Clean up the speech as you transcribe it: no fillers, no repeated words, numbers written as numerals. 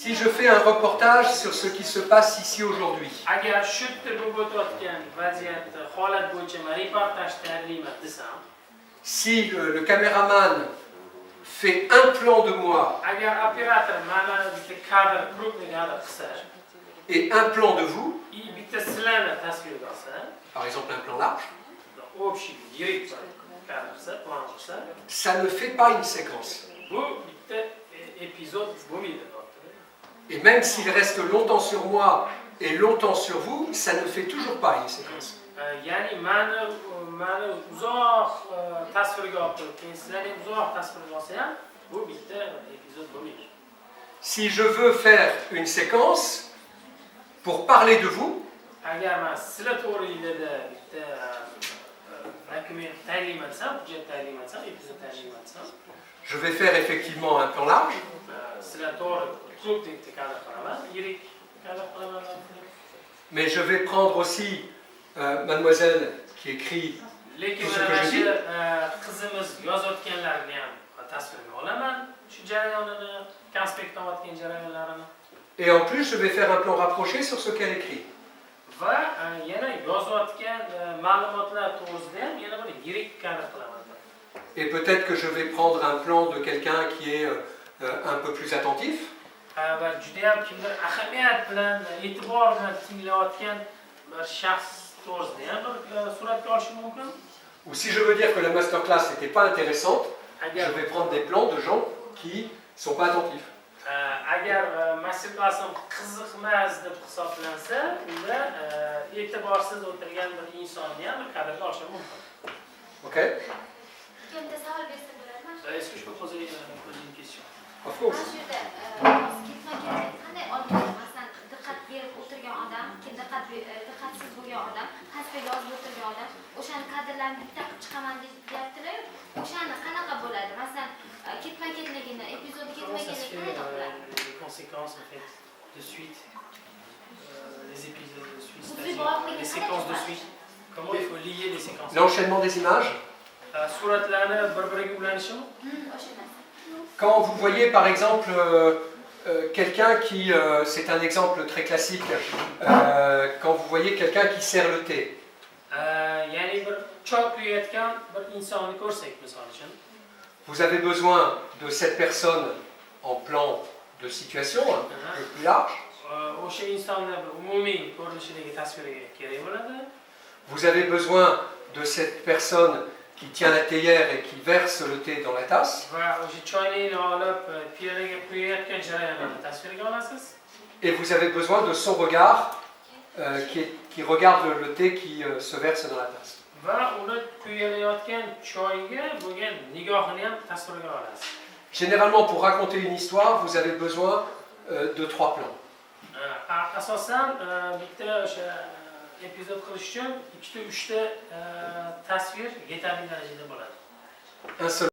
Si je fais un reportage sur ce qui se passe ici aujourd'hui, agar shu yerda bo'lib o'tayotgan vaziyatni, holat bo'yicha reportaj tayyorlayman desam, si le caméraman fait un plan de moi agar operator mana bitta kadr, крупный kadr qilsa et un plan de vous, и bitta sizlarni tasvirga olsa, par exemple un plan large, общий yirik kadr qilsa, plan qilsa, ça ne fait pas une séquence. bu bitta epizod bo'lmaydi. Et même s'il reste longtemps sur moi et longtemps sur vous, ça ne fait toujours pas une séquence. Ya'ni mani uzoq tasvirga olib turib, keyin sizlarni uzoq tasvirga olsa ham, bu bitta epizod bo'lmaydi. Si je veux faire une séquence pour parler de vous, Agar men sizlar to'g'riligida bitta dokument tayyorlayman desam, hujjat tayyorlayman desam, epizod tayyorlayman desam, je vais faire effectivement un plan large, sizlar to'g'ri krupnik kadr qilaman, yirik kadr qilaman. mais je vais prendre aussi mademoiselle qui écrit Lekin tout ce que mana je shu dis, qizimiz yozayotganlarini ham tasvirga olaman, shu jarayonini, konspekt olayotgan jarayonlarini. et en plus je vais faire un plan rapproché sur ce qu'elle écrit. Va yana yozayotgan ma'lumotlar to'g'risida ham yana bir yirik kadr qilaman. Et peut-être que je vais prendre un plan de quelqu'un qui est un peu plus attentif. Va juda ham kimdir ahamiyat bilan, e'tibor bilan tinglayotgan bir shaxs to'g'risida ham bir suratga olishim mumkin. Ou si je veux dire que la masterclass n'était pas intéressante, je Agar vais prendre des plans de gens qui ne sont pas attentifs. agar masterclassim qiziqmas deb hisoblansa, unda e'tiborsiz o'tirgan bir insonni ham bir kadrga olishim mumkin. Ok? Est-ce que je peux poser une question? Of course. diqqat berib o'tirgan odam, diqqatsiz bo'lgan odam, hasbiga yozib o'tirgan odam, o'shani kadrlarni bitta qilib chiqaman deyaptilar. O'shani qanaqa bo'ladi? Masalan, ketma-ketligini, epizodi ketma-ketligini qanaqa bo'ladi? Les conséquences en fait de suite, les épisodes de suite, c'est-à-dire les séquences de suite. Comment il faut lier les séquences? L'enchaînement des images. Suratlarni bir-biriga ulanishimi? Quand vous voyez par exemple quelqu'un qui, c'est un exemple très classique, quand vous voyez quelqu'un qui sert le thé, Ya'ni bir choy quyayotgan bir insonni ko'rsak, misol uchun, vous avez besoin de cette personne en plan de situation un peu plus large. o'sha insonni bir umumiy ko'rinishidagi tasviriga kerak bo'ladi. Vous avez besoin de cette personne qui tient la théière et qui verse le thé dans la tasse. Va o'sha choyni olib piyolaga quyayotgan jarayonni tasvirga olasiz. Et vous avez besoin de son regard qui regarde le thé qui se verse dans la tasse. Va uni quyilayotgan choyga bo'lgan nigohini ham tasvirga olasiz. Généralement, pour raconter une histoire, vous avez besoin de 3 plans. Asosan bitta o'sha epizod qilish uchun 2 ta 3 ta tasvir yetarli darajada bo'ladi. Un seul